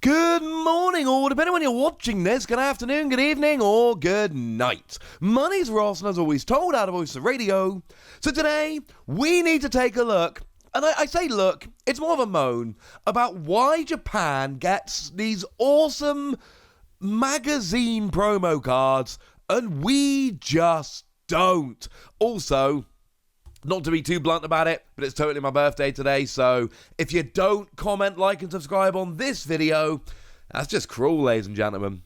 Good morning, or depending on when you're watching this, good afternoon, good evening, or good night. My name's Ross, and as always told out of Voice of Radio. So today, we need to take a look, and I say look, it's more of a moan, about why Japan gets these awesome magazine promo cards, and we just don't. Also, not to be too blunt about it, but it's totally my birthday today, so if you don't comment, like, and subscribe on this video, that's just cruel, ladies and gentlemen.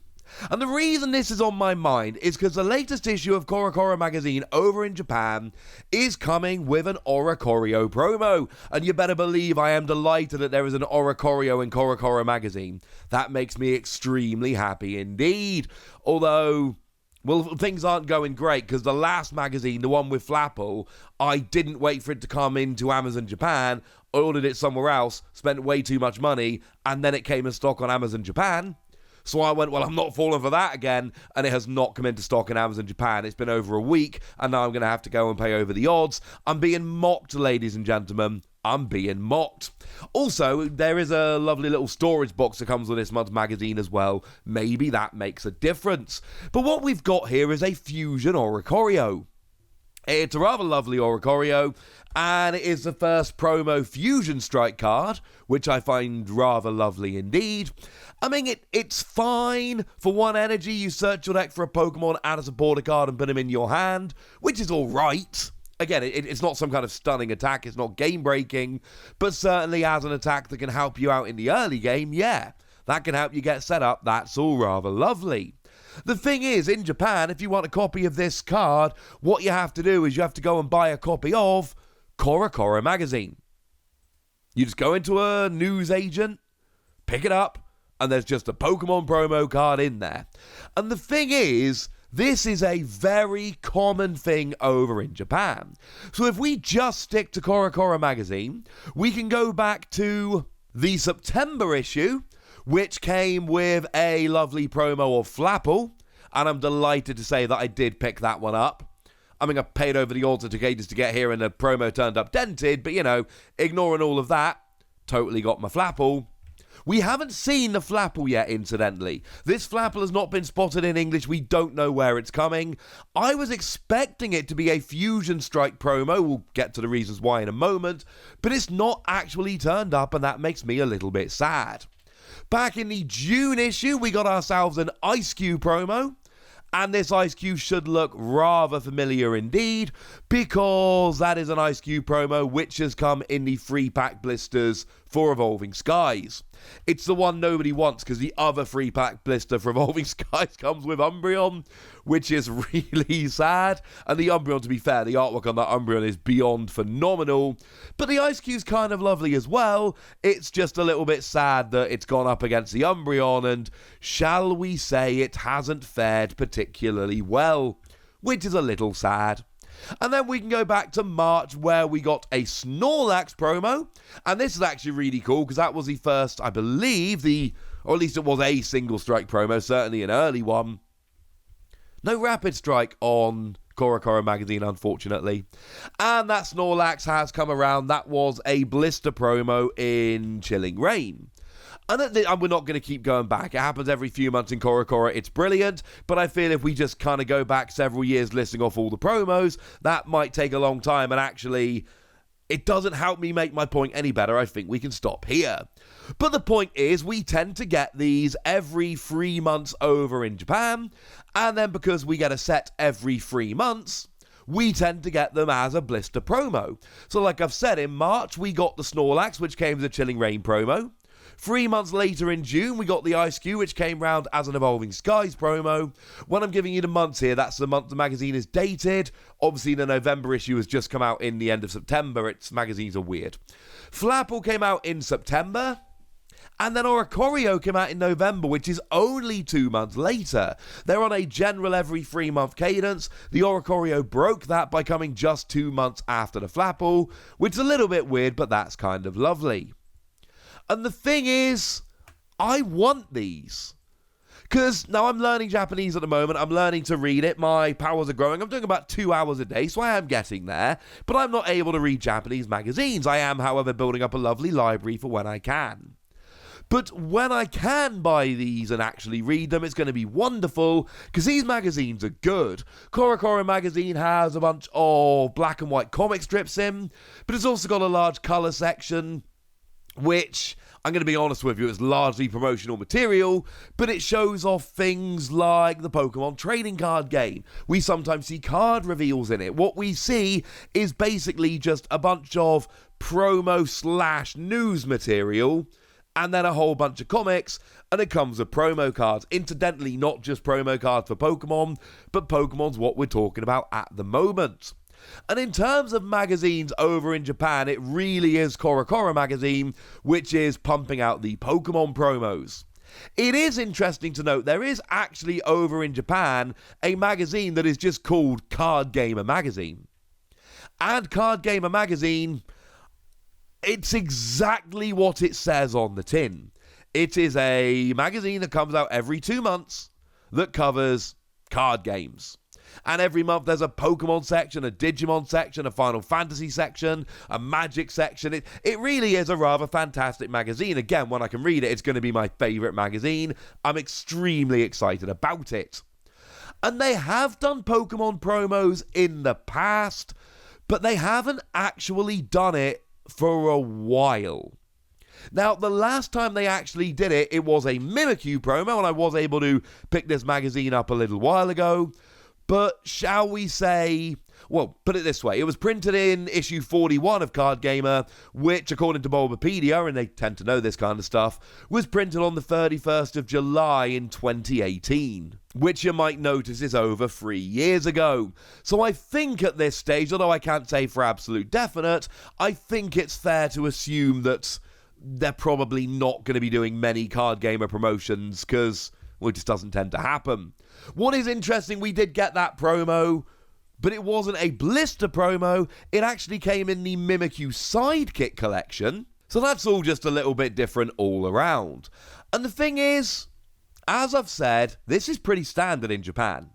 And the reason this is on my mind is because the latest issue of Korokoro Magazine over in Japan is coming with an Oricorio promo, and you better believe I am delighted that there is an Oricorio in Korokoro Magazine. That makes me extremely happy indeed, although, well, things aren't going great because the last magazine, the one with Flapple, I didn't wait for it to come into Amazon Japan. I ordered it somewhere else, spent way too much money, and then it came in stock on Amazon Japan. So I went, well, I'm not falling for that again, and it has not come into stock in Amazon Japan. It's been over a week, and now I'm going to have to go and pay over the odds. I'm being mocked, ladies and gentlemen. I'm being mocked. Also, there is a lovely little storage box that comes with this month's magazine as well. Maybe that makes a difference. But what we've got here is a Fusion Oricorio. It's a rather lovely Oricorio, and it is the first promo Fusion Strike card, which I find rather lovely indeed. I mean, it's fine. For one energy, you search your deck for a Pokemon, add a supporter card, and put him in your hand, which is alright. Again, it's not some kind of stunning attack, it's not game-breaking, but certainly as an attack that can help you out in the early game, yeah. That can help you get set up, that's all rather lovely. The thing is, in Japan, if you want a copy of this card, what you have to do is you have to go and buy a copy of Korokoro Magazine. You just go into a news agent, pick it up, and there's just a Pokemon promo card in there. And the thing is, this is a very common thing over in Japan. So if we just stick to Korokoro Magazine, we can go back to the September issue, which came with a lovely promo of Flapple, and I'm delighted to say that I did pick that one up. I mean, I paid over the odds to ages to get here, and the promo turned up dented, but you know, ignoring all of that, totally got my Flapple. We haven't seen the Flapple yet, incidentally. This Flapple has not been spotted in English. We don't know where it's coming. I was expecting it to be a Fusion Strike promo. We'll get to the reasons why in a moment. But it's not actually turned up, and that makes me a little bit sad. Back in the June issue, we got ourselves an Ice Cube promo. And this Ice Cube should look rather familiar indeed, because that is an Ice Cube promo which has come in the free pack blisters for Evolving Skies. It's the one nobody wants, because the other free pack blister for Evolving Skies comes with Umbreon, which is really sad. And the Umbreon, to be fair, the artwork on that Umbreon is beyond phenomenal. But the Ice Cube's kind of lovely as well. It's just a little bit sad that it's gone up against the Umbreon, and shall we say it hasn't fared particularly well, which is a little sad. And then we can go back to March, where we got a Snorlax promo, and this is actually really cool because that was the first, I believe, or at least it was a single strike promo, certainly an early one. No Rapid Strike on Korokoro Magazine, unfortunately. And that Snorlax has come around. That was a blister promo in Chilling Reign. And we're not going to keep going back. It happens every few months in Korokoro. It's brilliant, but I feel if we just kind of go back several years listing off all the promos, that might take a long time, and actually, it doesn't help me make my point any better. I think we can stop here. But the point is, we tend to get these every 3 months over in Japan, and then because we get a set every 3 months, we tend to get them as a blister promo. So like I've said, in March, we got the Snorlax, which came as a Chilling Reign promo. 3 months later in June, we got the Ice Cube, which came round as an Evolving Skies promo. When I'm giving you the months here, that's the month the magazine is dated. Obviously, the November issue has just come out in the end of September. Magazines are weird. Flapple came out in September. And then Oricorio came out in November, which is only 2 months later. They're on a general every 3 month cadence. The Oricorio broke that by coming just 2 months after the Flapple, which is a little bit weird, but that's kind of lovely. And the thing is, I want these. Because now I'm learning Japanese at the moment. I'm learning to read it. My powers are growing. I'm doing about 2 hours a day, so I am getting there. But I'm not able to read Japanese magazines. I am, however, building up a lovely library for when I can. But when I can buy these and actually read them, it's going to be wonderful, because these magazines are good. CoroCoro magazine has a bunch of black and white comic strips in, but it's also got a large colour section, which, I'm going to be honest with you, is largely promotional material, but it shows off things like the Pokemon trading card game. We sometimes see card reveals in it. What we see is basically just a bunch of promo/news material, and then a whole bunch of comics, and it comes with promo cards. Incidentally, not just promo cards for Pokemon, but Pokemon's what we're talking about at the moment. And in terms of magazines over in Japan, it really is CoroCoro magazine, which is pumping out the Pokemon promos. It is interesting to note there is actually over in Japan a magazine that is just called Card Gamer Magazine. And Card Gamer Magazine, it's exactly what it says on the tin. It is a magazine that comes out every 2 months that covers card games. And every month there's a Pokemon section, a Digimon section, a Final Fantasy section, a Magic section. It really is a rather fantastic magazine. Again, when I can read it, it's going to be my favourite magazine. I'm extremely excited about it. And they have done Pokemon promos in the past, but they haven't actually done it for a while. Now, the last time they actually did it, it was a Mimikyu promo, and I was able to pick this magazine up a little while ago. But shall we say, well, put it this way, it was printed in issue 41 of Card Gamer, which, according to Bulbapedia, and they tend to know this kind of stuff, was printed on the 31st of July in 2018, which you might notice is over 3 years ago. So I think at this stage, although I can't say for absolute definite, I think it's fair to assume that they're probably not going to be doing many Card Gamer promotions, because, well, it just doesn't tend to happen. What is interesting, we did get that promo, but it wasn't a blister promo. It actually came in the Mimikyu Sidekick collection. So that's all just a little bit different all around. And the thing is, as I've said, this is pretty standard in Japan.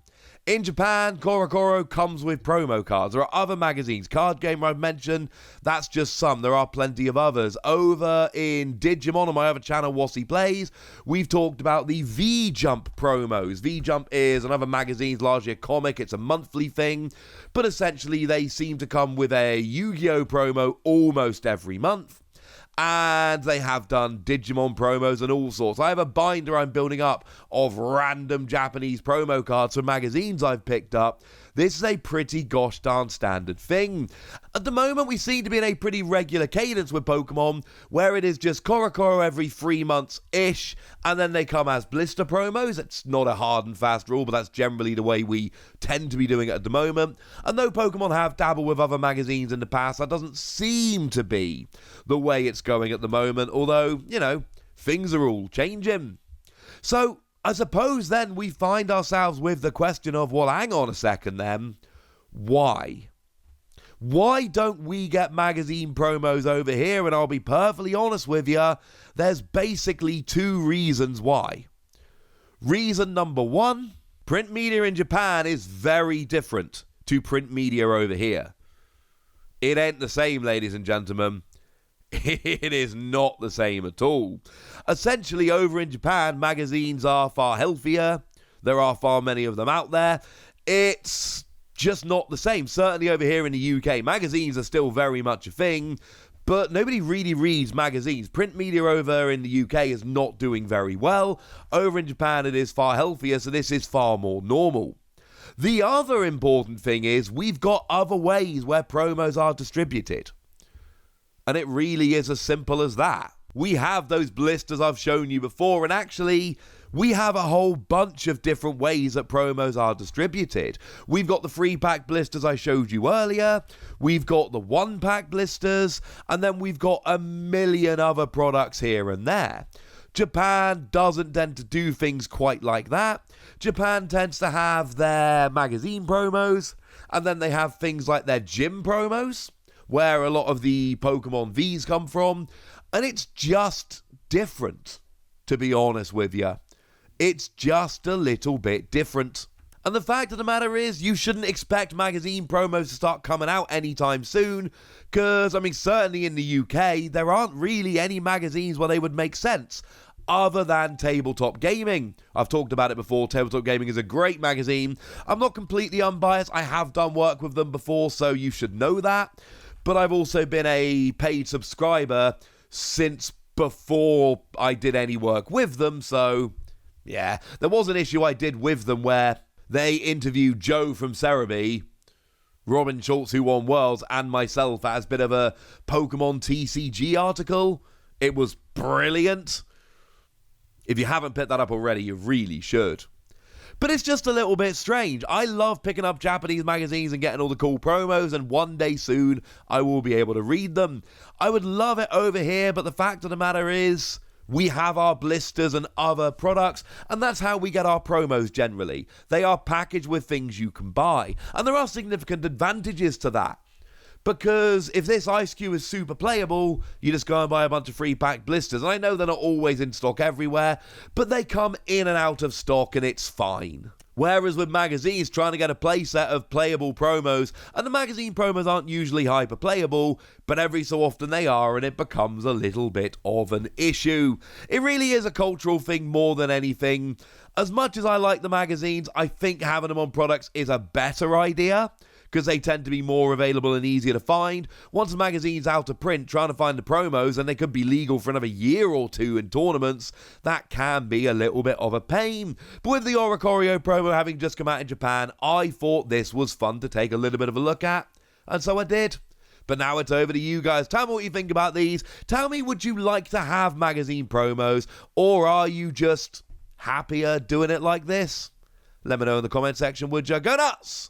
In Japan, CoroCoro comes with promo cards. There are other magazines. Card Gamer I've mentioned, that's just some. There are plenty of others. Over in Digimon, on my other channel, Wassy Plays, we've talked about the V-Jump promos. V-Jump is another magazine, it's largely a comic. It's a monthly thing. But essentially, they seem to come with a Yu-Gi-Oh! Promo almost every month. And they have done Digimon promos and all sorts. I have a binder I'm building up of random Japanese promo cards from magazines I've picked up. This is a pretty gosh darn standard thing. At the moment, we seem to be in a pretty regular cadence with Pokemon, where it is just CoroCoro every 3 months-ish, and then they come as blister promos. It's not a hard and fast rule, but that's generally the way we tend to be doing it at the moment. And though Pokemon have dabbled with other magazines in the past, that doesn't seem to be the way it's going at the moment, although, you know, things are all changing. So, I suppose then we find ourselves with the question of, well, hang on a second then, why? Why don't we get magazine promos over here? And I'll be perfectly honest with you, there's basically 2 reasons why. Reason number 1, print media in Japan is very different to print media over here. It ain't the same, ladies and gentlemen. It is not the same at all. Essentially, over in Japan, magazines are far healthier. There are far many of them out there. It's just not the same. Certainly over here in the UK, magazines are still very much a thing, but nobody really reads magazines. Print media over in the UK is not doing very well. Over in Japan, it is far healthier, so this is far more normal. The other important thing is we've got other ways where promos are distributed. And it really is as simple as that. We have those blisters I've shown you before, and actually, we have a whole bunch of different ways that promos are distributed. We've got the 3-pack blisters I showed you earlier, we've got the 1-pack blisters, and then we've got a million other products here and there. Japan doesn't tend to do things quite like that. Japan tends to have their magazine promos, and then they have things like their gym promos, where a lot of the Pokemon Vs come from, and it's just different, to be honest with you. It's just a little bit different. And the fact of the matter is, you shouldn't expect magazine promos to start coming out anytime soon, because, I mean, certainly in the UK, there aren't really any magazines where they would make sense. other than tabletop gaming. I've talked about it before. Tabletop Gaming is a great magazine. I'm not completely unbiased. I have done work with them before, so you should know that. But I've also been a paid subscriber since before I did any work with them, so yeah. There was an issue I did with them where they interviewed Joe from Cerebi, Robin Schultz, who won Worlds, and myself as a bit of a Pokémon TCG article. It was brilliant. If you haven't picked that up already, you really should. But it's just a little bit strange. I love picking up Japanese magazines and getting all the cool promos, and one day soon I will be able to read them. I would love it over here, but the fact of the matter is, we have our blisters and other products, and that's how we get our promos generally. They are packaged with things you can buy, and there are significant advantages to that. Because if this ice cube is super playable, you just go and buy a bunch of free pack blisters. And I know they're not always in stock everywhere, but they come in and out of stock and it's fine. Whereas with magazines, trying to get a playset of playable promos, and the magazine promos aren't usually hyper playable, but every so often they are, and it becomes a little bit of an issue. It really is a cultural thing more than anything. As much as I like the magazines, I think having them on products is a better idea, because they tend to be more available and easier to find. Once the magazine's out of print, trying to find the promos, and they could be legal for another year or two in tournaments, that can be a little bit of a pain. But with the Oricorio promo having just come out in Japan, I thought this was fun to take a little bit of a look at, and so I did. But now it's over to you guys. Tell me what you think about these. Tell me, would you like to have magazine promos, or are you just happier doing it like this? Let me know in the comment section, would you? Go nuts!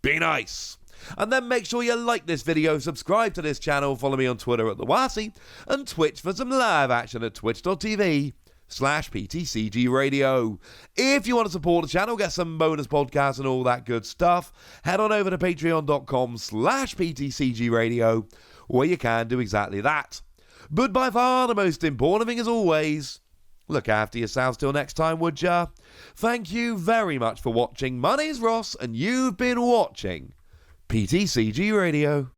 Be nice. And then make sure you like this video, subscribe to this channel, follow me on Twitter at The Wasi, and Twitch for some live action at twitch.tv/PTCG Radio. If you want to support the channel, get some bonus podcasts and all that good stuff, head on over to patreon.com/PTCG Radio, where you can do exactly that. But by far the most important thing as always, look after yourselves till next time, would ya? Thank you very much for watching. My name's Ross, and you've been watching PTCG Radio.